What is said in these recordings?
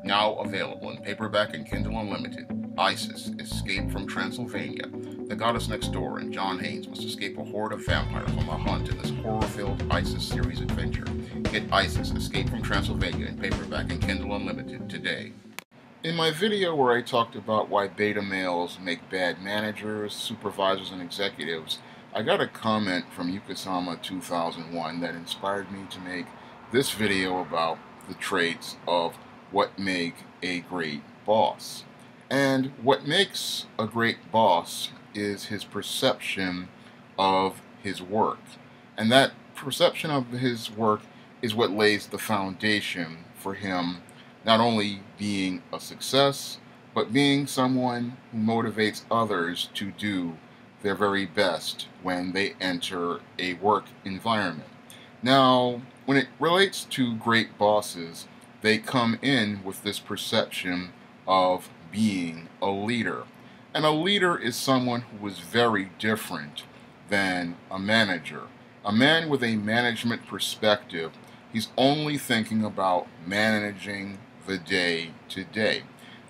Now available in paperback and Kindle Unlimited. Isis, Escape from Transylvania. The goddess next door and John Haynes must escape a horde of vampires on the hunt in this horror-filled Isis series adventure. Get Isis, Escape from Transylvania in paperback and Kindle Unlimited today. In my video where I talked about why beta males make bad managers, supervisors, and executives, I got a comment from Yukasama 2001 that inspired me to make this video about the traits of what make a great boss. And what makes a great boss is his perception of his work. And that perception of his work is what lays the foundation for him not only being a success, but being someone who motivates others to do their very best when they enter a work environment. Now, when it relates to great bosses, they come in with this perception of being a leader. And a leader is someone who is very different than a manager. A man with a management perspective, he's only thinking about managing the day to day.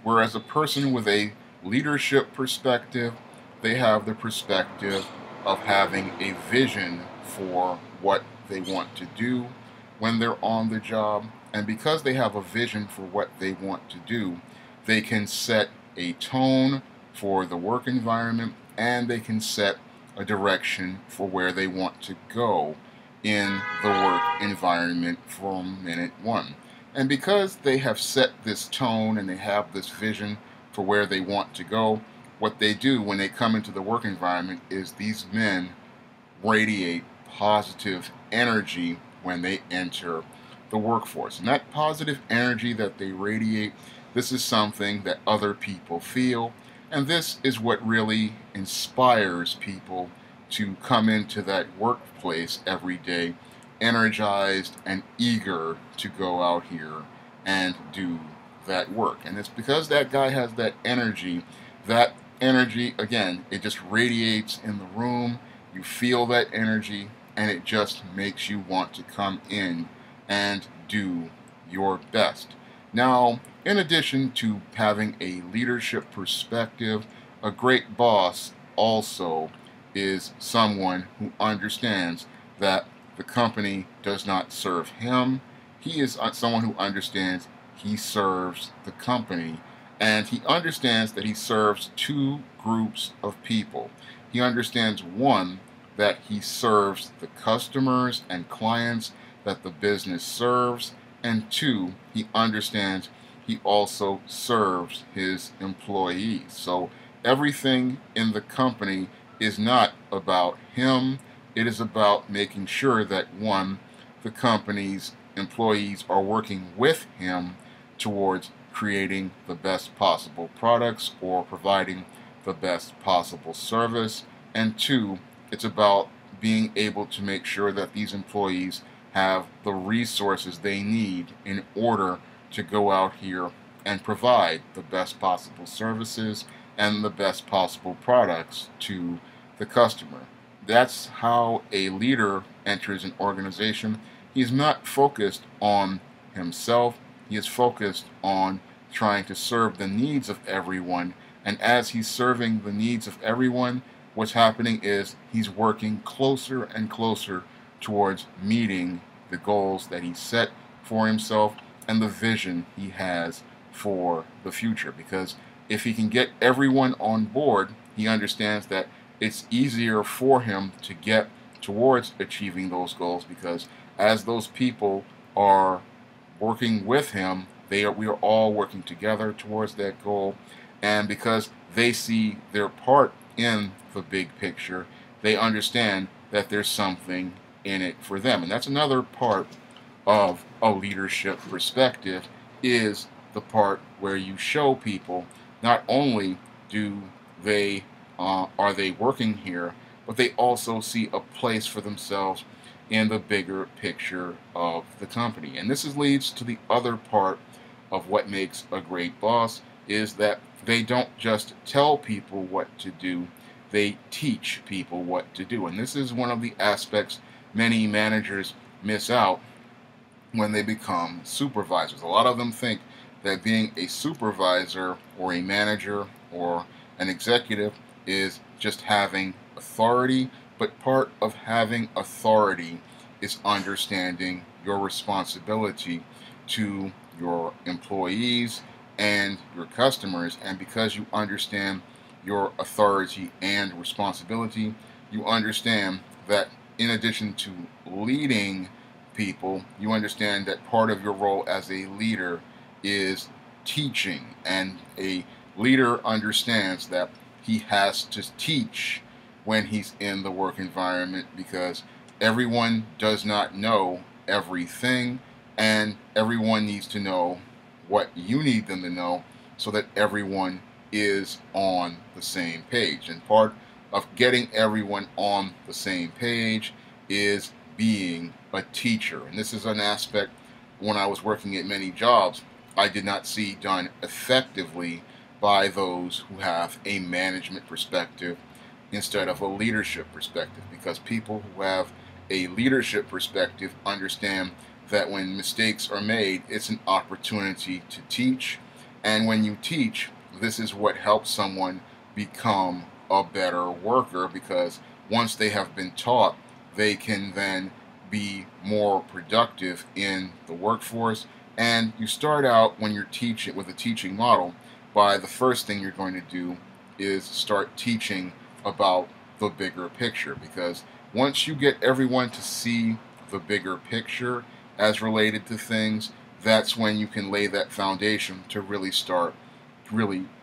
Whereas a person with a leadership perspective, they have the perspective of having a vision for what they want to do when they're on the job. And because they have a vision for what they want to do, they can set a tone for the work environment and they can set a direction for where they want to go in the work environment from minute one. And because they have set this tone and they have this vision for where they want to go, what they do when they come into the work environment is these men radiate positive energy when they enter the workforce. And that positive energy that they radiate, this is something that other people feel. And this is what really inspires people to come into that workplace every day energized and eager to go out here and do that work. And it's because that guy has that energy, again, it just radiates in the room. You feel that energy and it just makes you want to come in and do your best. Now, in addition to having a leadership perspective, a great boss also is someone who understands that the company does not serve him. He is someone who understands he serves the company, and he understands that he serves two groups of people. He understands, one, that he serves the customers and clients that the business serves, and two, he understands he also serves his employees. So everything in the company is not about him. It is about making sure that, one, the company's employees are working with him towards creating the best possible products or providing the best possible service, and two, it's about being able to make sure that these employees have the resources they need in order to go out here and provide the best possible services and the best possible products to the customer. That's how a leader enters an organization. He's not focused on himself. He is focused on trying to serve the needs of everyone. And as he's serving the needs of everyone, what's happening is he's working closer and closer towards meeting the goals that he set for himself and the vision he has for the future. Because if he can get everyone on board, he understands that it's easier for him to get towards achieving those goals, because as those people are working with him, we are all working together towards that goal. And because they see their part in the big picture, they understand that there's something in it for them. And that's another part of a leadership perspective, is the part where you show people not only do they are they working here, but they also see a place for themselves in the bigger picture of the company. And this leads to the other part of what makes a great boss, is that they don't just tell people what to do, they teach people what to do. And this is one of the aspects many managers miss out when they become supervisors. A lot of them think that being a supervisor or a manager or an executive is just having authority, but part of having authority is understanding your responsibility to your employees and your customers. And because you understand your authority and responsibility, you understand that in addition to leading people, you understand that part of your role as a leader is teaching. And a leader understands that he has to teach when he's in the work environment, because everyone does not know everything, and everyone needs to know what you need them to know so that everyone is on the same page. And part of getting everyone on the same page is being a teacher. And this is an aspect when I was working at many jobs I did not see done effectively by those who have a management perspective instead of a leadership perspective, because people who have a leadership perspective understand that when mistakes are made, it's an opportunity to teach. And when you teach, this is what helps someone become a better worker, because once they have been taught, they can then be more productive in the workforce. And you start out when you're teaching with a teaching model by the first thing you're going to do is start teaching about the bigger picture, because once you get everyone to see the bigger picture as related to things, that's when you can lay that foundation to really start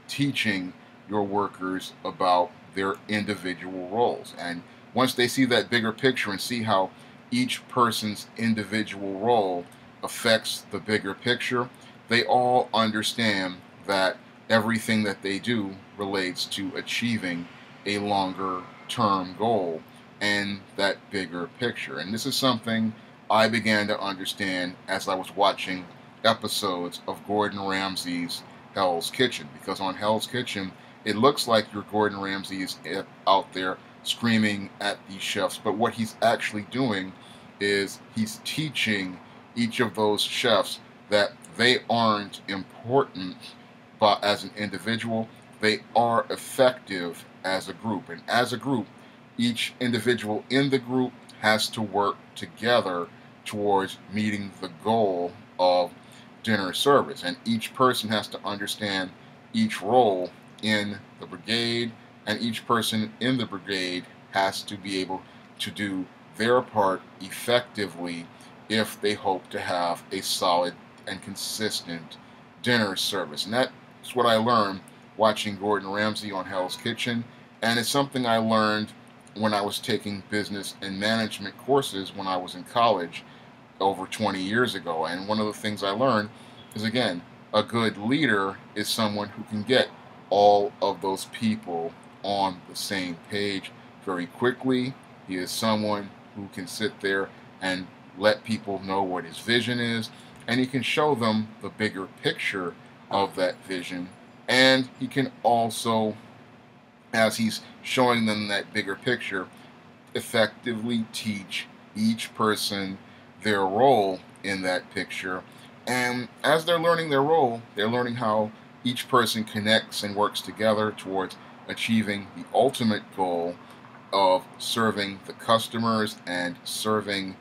teaching your workers about their individual roles. And once they see that bigger picture and see how each person's individual role affects the bigger picture, they all understand that everything that they do relates to achieving a longer term goal and that bigger picture. And this is something I began to understand as I was watching episodes of Gordon Ramsay's Hell's Kitchen, because on Hell's Kitchen, it looks like your Gordon Ramsay is out there screaming at these chefs, but what he's actually doing is he's teaching each of those chefs that they aren't important but as an individual, they are effective as a group. And as a group, each individual in the group has to work together towards meeting the goal of dinner service. And each person has to understand each role in the brigade, and each person in the brigade has to be able to do their part effectively if they hope to have a solid and consistent dinner service. And that's what I learned watching Gordon Ramsay on Hell's Kitchen, and it's something I learned when I was taking business and management courses when I was in college over 20 years ago. And one of the things I learned is, again, a good leader is someone who can get all of those people on the same page very quickly. He is someone who can sit there and let people know what his vision is, and he can show them the bigger picture of that vision. And he can also, as he's showing them that bigger picture, effectively teach each person their role in that picture. And as they're learning their role, they're learning how each person connects and works together towards achieving the ultimate goal of serving the customers and serving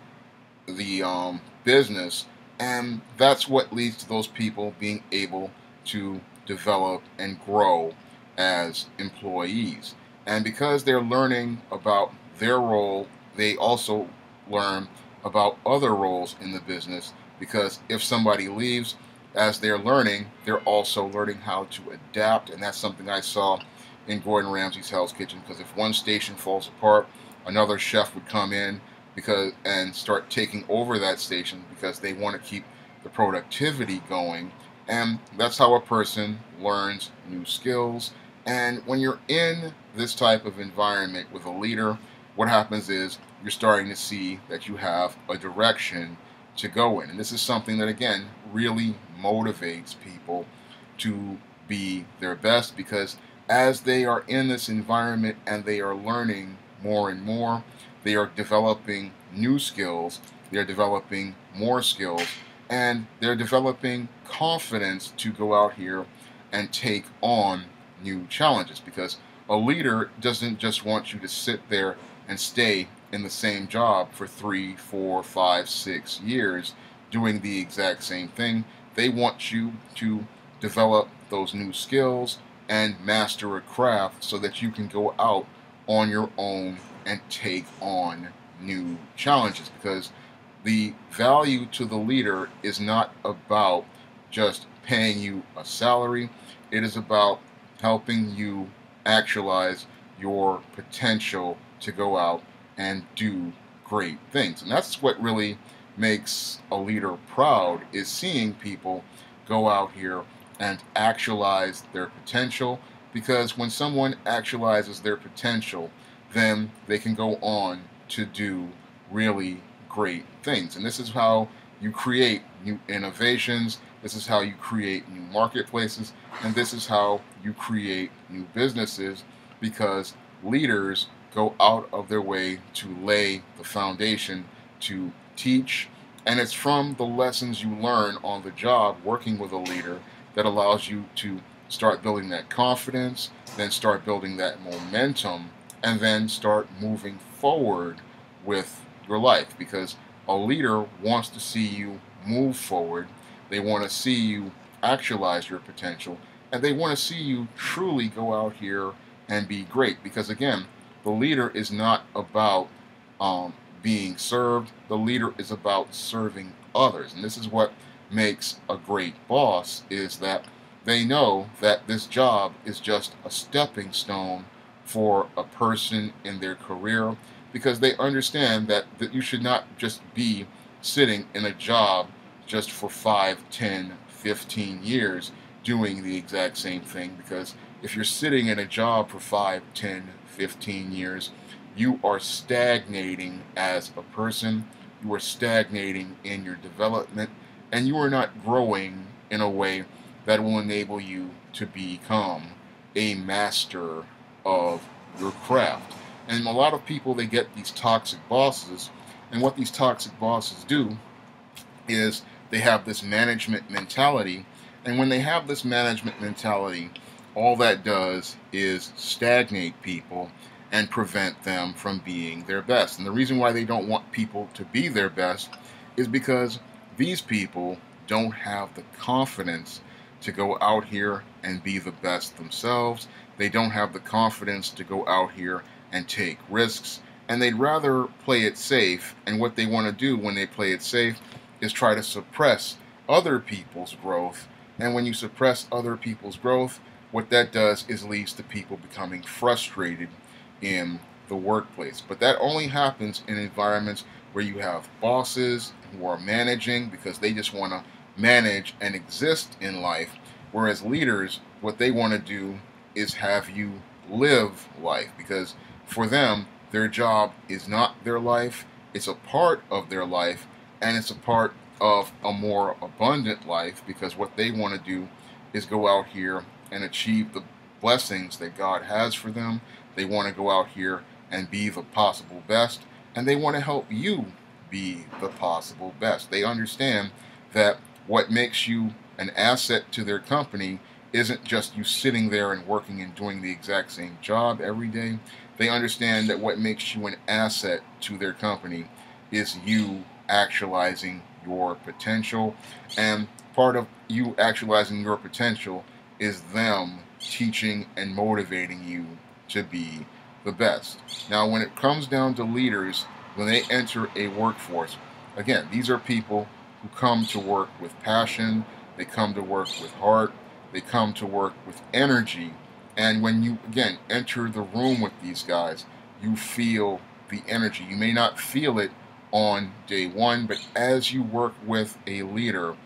the business. And that's what leads to those people being able to develop and grow as employees. And because they're learning about their role, they also learn about other roles in the business, because if somebody leaves, as they're learning, they're also learning how to adapt. And that's something I saw in Gordon Ramsay's Hell's Kitchen, because if one station falls apart, another chef would come in and start taking over that station, because they want to keep the productivity going. And that's how a person learns new skills. And when you're in this type of environment with a leader, what happens is you're starting to see that you have a direction to go in. And this is something that, again, really motivates people to be their best, because as they are in this environment and they are learning more and more, they are developing new skills, they are developing more skills, and they're developing confidence to go out here and take on new challenges, because a leader doesn't just want you to sit there and stay in the same job for 3, 4, 5, 6 years doing the exact same thing. They want you to develop those new skills and master a craft so that you can go out on your own and take on new challenges, because the value to the leader is not about just paying you a salary. It is about helping you actualize your potential to go out and do great things. And that's what really makes a leader proud, is seeing people go out here and actualize their potential. Because when someone actualizes their potential, then they can go on to do really great things. And this is how you create new innovations, this is how you create new marketplaces, and this is how you create new businesses, because leaders go out of their way to lay the foundation, to teach. And it's from the lessons you learn on the job working with a leader that allows you to start building that confidence, then start building that momentum, and then start moving forward with your life. Because a leader wants to see you move forward, they want to see you actualize your potential, and they want to see you truly go out here and be great. Because again, the leader is not about being served, the leader is about serving others. And this is what makes a great boss, is that they know that this job is just a stepping stone for a person in their career, because they understand that you should not just be sitting in a job just for 5, 10, 15 years doing the exact same thing. Because if you're sitting in a job for 5, 10, 15 years, you are stagnating as a person, you are stagnating in your development, and you are not growing in a way that will enable you to become a master of your craft. And a lot of people, they get these toxic bosses, and what these toxic bosses do is they have this management mentality, and when they have this management mentality, all that does is stagnate people and prevent them from being their best. And the reason why they don't want people to be their best is because these people don't have the confidence to go out here and be the best themselves. They don't have the confidence to go out here and take risks, and they'd rather play it safe. And what they want to do when they play it safe is try to suppress other people's growth. And when you suppress other people's growth, what that does is leads to people becoming frustrated in the workplace. But that only happens in environments where you have bosses who are managing because they just want to manage and exist in life, whereas leaders, what they want to do is have you live life, because for them, their job is not their life, it's a part of their life, and it's a part of a more abundant life, because what they want to do is go out here and achieve the blessings that God has for them. They want to go out here and be the possible best, and they want to help you be the possible best. They understand that what makes you an asset to their company isn't just you sitting there and working and doing the exact same job every day. They understand that what makes you an asset to their company is you actualizing your potential. And part of you actualizing your potential is them teaching and motivating you to be the best. Now, when it comes down to leaders, when they enter a workforce, again, these are people who come to work with passion, they come to work with heart, they come to work with energy. And when you, again, enter the room with these guys, you feel the energy. You may not feel it on day one, but as you work with a leader,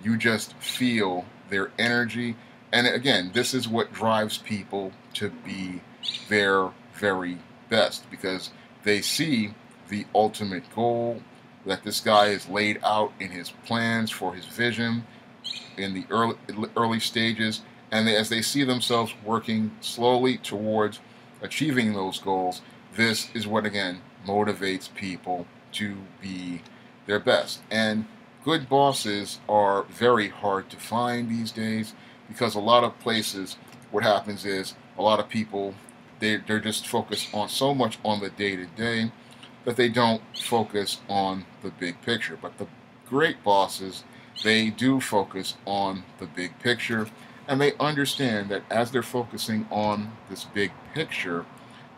you just feel their energy. And again, this is what drives people to be their very best, because they see the ultimate goal that this guy has laid out in his plans for his vision in the early stages, and as they see themselves working slowly towards achieving those goals, this is what again motivates people to be their best. And Good bosses are very hard to find these days because a lot of places, what happens is a lot of people, they're just focused on so much on the day-to-day that they don't focus on the big picture. But the great bosses, they do focus on the big picture, and they understand that as they're focusing on this big picture,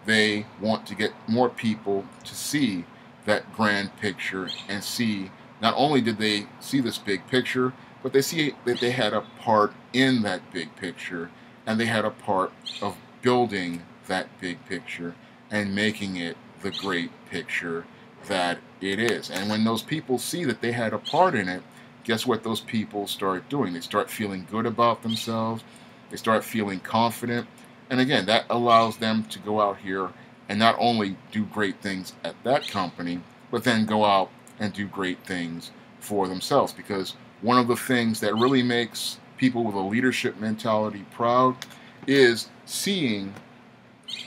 they want to get more people to see that grand picture and see not only did they see this big picture, but they see that they had a part in that big picture, and they had a part of building that big picture and making it the great picture that it is. And when those people see that they had a part in it, guess what those people start doing? They start feeling good about themselves. They start feeling confident. And again, that allows them to go out here and not only do great things at that company, but then go out and do great things for themselves. Because one of the things that really makes people with a leadership mentality proud is seeing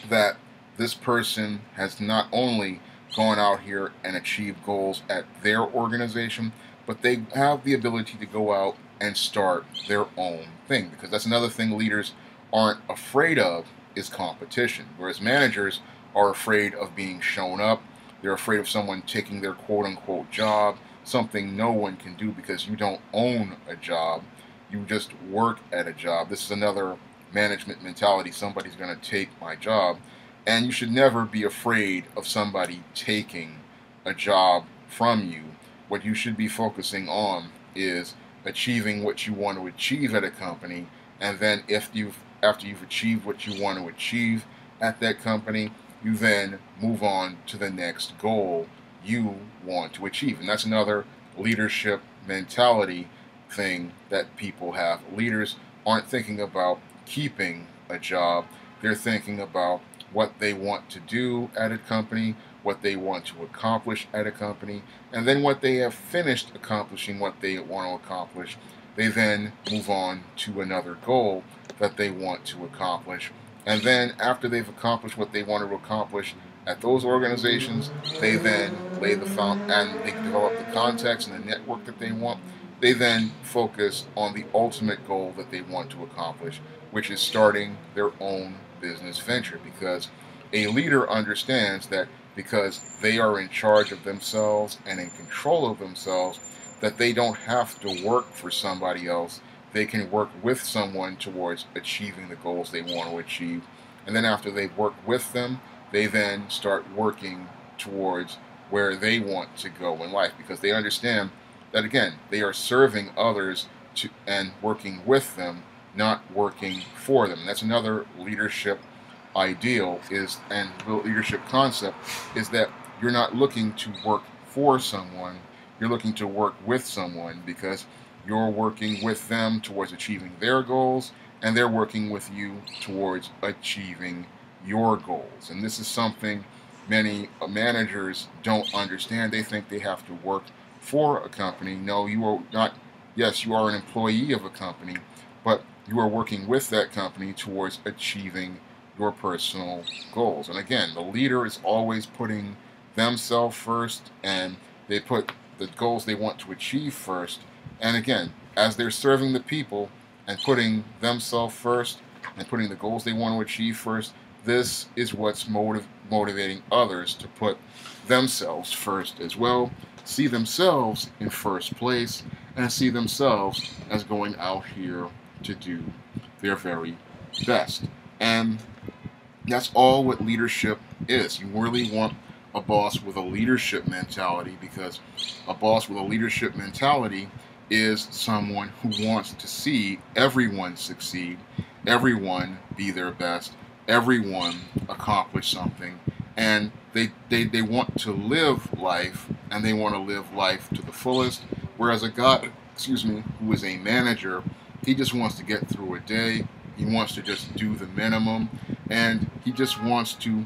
that this person has not only gone out here and achieved goals at their organization, but they have the ability to go out and start their own thing. Because that's another thing leaders aren't afraid of, is competition. Whereas managers are afraid of being shown up. They're afraid of someone taking their quote-unquote job, something no one can do because you don't own a job. You just work at a job. This is another management mentality. Somebody's going to take my job. And you should never be afraid of somebody taking a job from you. What you should be focusing on is achieving what you want to achieve at a company, and then after you've achieved what you want to achieve at that company, you then move on to the next goal you want to achieve. And that's another leadership mentality thing that people have. Leaders aren't thinking about keeping a job. They're thinking about what they want to do at a company, what they want to accomplish at a company, and then what they have finished accomplishing what they want to accomplish, they then move on to another goal that they want to accomplish. And then after they've accomplished what they want to accomplish at those organizations, they then lay the and they develop the context and the network that they want. They then focus on the ultimate goal that they want to accomplish, which is starting their own business venture. Because a leader understands that because they are in charge of themselves and in control of themselves, that they don't have to work for somebody else. They can work with someone towards achieving the goals they want to achieve. And then after they've worked with them, they then start working towards where they want to go in life, because they understand that, again, they are serving others and working with them, not working for them. And that's another leadership ideal and leadership concept, is that you're not looking to work for someone, you're looking to work with someone, because you're working with them towards achieving their goals, and they're working with you towards achieving your goals. And this is something many managers don't understand. They think they have to work for a company. No, you are not. Yes, you are an employee of a company, but you are working with that company towards achieving your personal goals. And again, the leader is always putting themselves first, and they put the goals they want to achieve first. And again, as they're serving the people and putting themselves first and putting the goals they want to achieve first, this is what's motivating others to put themselves first as well, see themselves in first place, and see themselves as going out here to do their very best. And that's all what leadership is. You really want a boss with a leadership mentality, because a boss with a leadership mentality is someone who wants to see everyone succeed, everyone be their best, everyone accomplish something, and they want to live life, and they want to live life to the fullest. Whereas a guy, who is a manager, he just wants to get through a day. He wants to just do the minimum, and he just wants to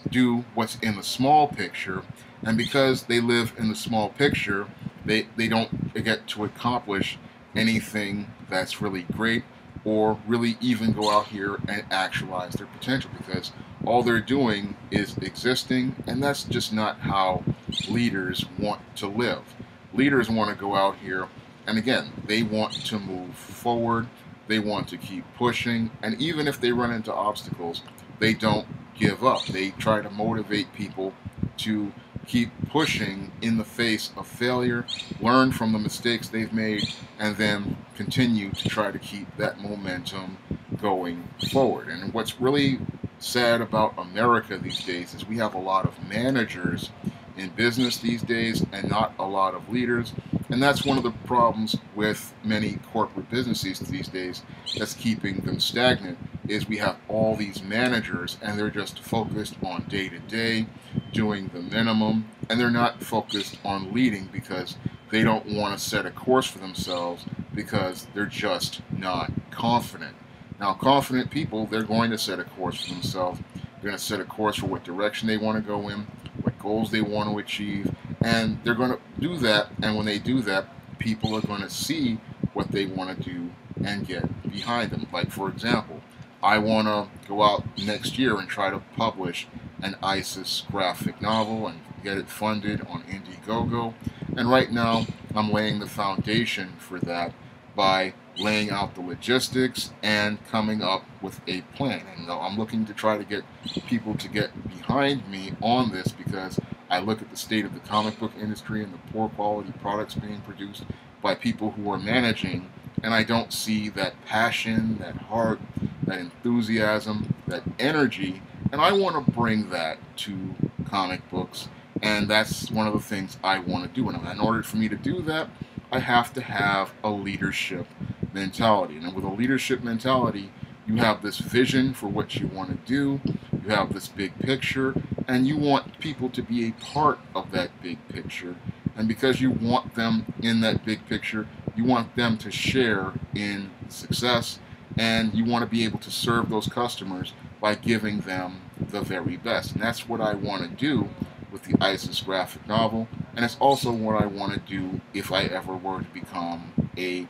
do what's in the small picture. And because they live in the small picture, they don't get to accomplish anything that's really great, or really even go out here and actualize their potential, because all they're doing is existing, and that's just not how leaders want to live. Leaders want to go out here, and again, they want to move forward. They want to keep pushing, and even if they run into obstacles, they don't give up. They try to motivate people to keep pushing in the face of failure, learn from the mistakes they've made, and then continue to try to keep that momentum going forward. And what's really sad about America these days is we have a lot of managers in business these days and not a lot of leaders. And that's one of the problems with many corporate businesses these days that's keeping them stagnant, is we have all these managers and they're just focused on day to day, doing the minimum, and they're not focused on leading because they don't want to set a course for themselves because they're just not confident. Now, confident people, they're going to set a course for themselves. They're going to set a course for what direction they want to go in, what goals they want to achieve, and they're going to do that. And when they do that, people are going to see what they want to do and get behind them. Like, for example, I want to go out next year and try to publish an ISIS graphic novel and get it funded on Indiegogo. And right now, I'm laying the foundation for that by laying out the logistics and coming up with a plan. And I'm looking to try to get people to get behind me on this because I look at the state of the comic book industry and the poor quality products being produced by people who are managing, and I don't see that passion, that heart, that enthusiasm, that energy, and I want to bring that to comic books, and that's one of the things I want to do. And in order for me to do that, I have to have a leadership mentality. And with a leadership mentality, you have this vision for what you want to do, you have this big picture, and you want people to be a part of that big picture. And because you want them in that big picture, you want them to share in success, and you want to be able to serve those customers by giving them the very best. And that's what I want to do with the ISIS graphic novel, and it's also what I want to do if I ever were to become a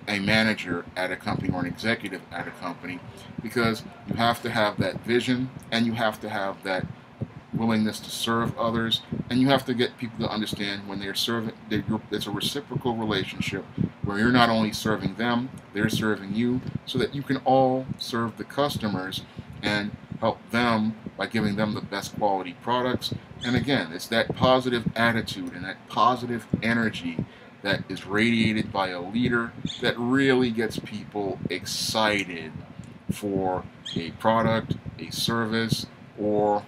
manager at a company or an executive at a company, because you have to have that vision and you have to have that willingness to serve others, and you have to get people to understand when they're serving, it's a reciprocal relationship where you're not only serving them, they're serving you, so that you can all serve the customers and help them by giving them the best quality products. And again, it's that positive attitude and that positive energy that is radiated by a leader that really gets people excited for a product, a service, or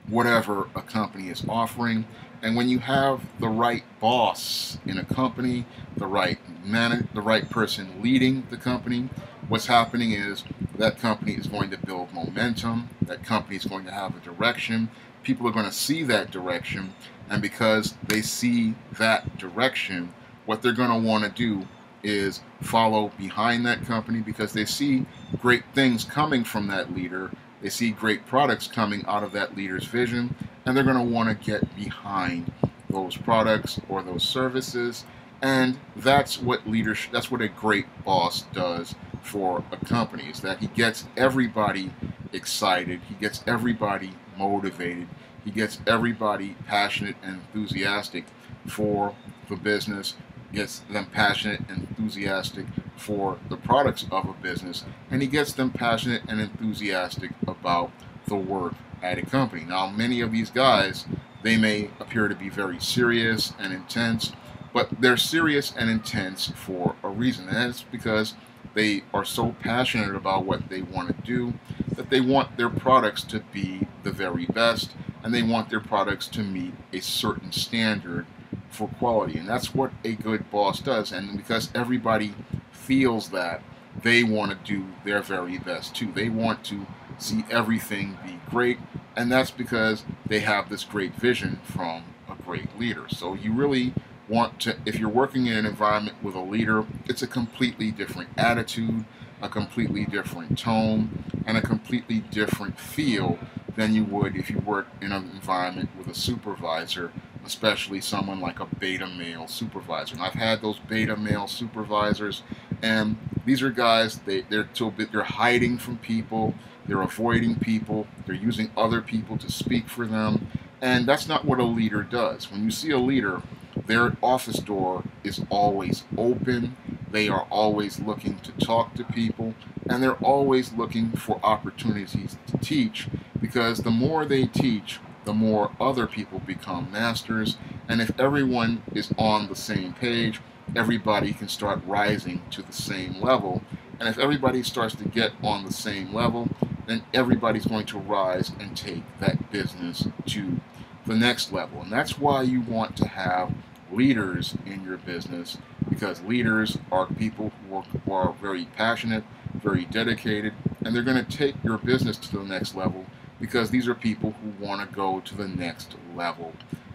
whatever a company is offering. And when you have the right boss in a company, the right person leading the company, what's happening is that company is going to build momentum, that company is going to have a direction, people are going to see that direction, and because they see that direction, what they're going to want to do is follow behind that company because they see great things coming from that leader. They see great products coming out of that leader's vision, and they're going to want to get behind those products or those services. And that's what leadership, that's what a great boss does for a company, is that he gets everybody excited, he gets everybody motivated, he gets everybody passionate and enthusiastic for the business, gets them passionate and enthusiastic for the products of a business, and he gets them passionate and enthusiastic about the work at a company. Now, many of these guys, they may appear to be very serious and intense, but they're serious and intense for a reason, and that's because they are so passionate about what they want to do that they want their products to be the very best, and they want their products to meet a certain standard for quality. And that's what a good boss does. And because everybody feels that, they want to do their very best too. They want to see everything be great, and that's because they have this great vision from a great leader. So you really want to, if you're working in an environment with a leader, it's a completely different attitude, a completely different tone, and a completely different feel than you would if you worked in an environment with a supervisor, especially someone like a beta male supervisor. And I've had those beta male supervisors, and these are guys, they're hiding from people, they're avoiding people, they're using other people to speak for them, and that's not what a leader does. When you see a leader, Their office door is always open. They are always looking to talk to people, and they're always looking for opportunities to teach, because the more they teach, the more other people become masters. And if everyone is on the same page, everybody can start rising to the same level. And if everybody starts to get on the same level, then everybody's going to rise and take that business to the next level. And that's why you want to have leaders in your business, because leaders are people who are very passionate, very dedicated, and they're going to take your business to the next level, because these are people who want to go to the next level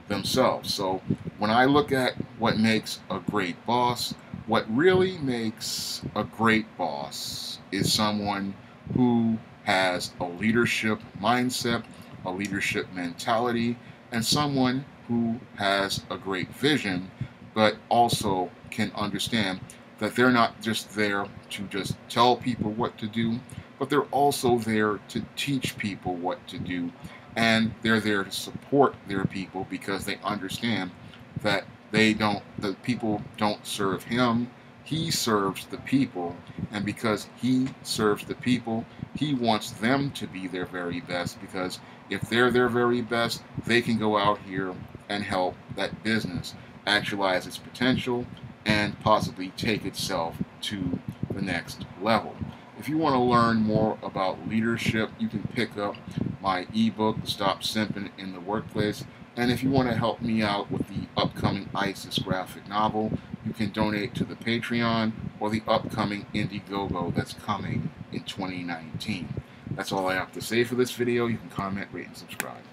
themselves. So when I look at what makes a great boss, what really makes a great boss is someone who has a leadership mindset, a leadership mentality, and someone who has a great vision, but also can understand that they're not just there to just tell people what to do, but they're also there to teach people what to do. And they're there to support their people, because they understand that the people don't serve him, he serves the people. And because he serves the people, he wants them to be their very best, because if they're their very best, they can go out here and help that business actualize its potential and possibly take itself to the next level. If you want to learn more about leadership, you can pick up my ebook, Stop Simping in the Workplace. And if you want to help me out with the upcoming ISIS graphic novel, you can donate to the Patreon or the upcoming Indiegogo that's coming in 2019. That's all I have to say for this video. You can comment, rate, and subscribe.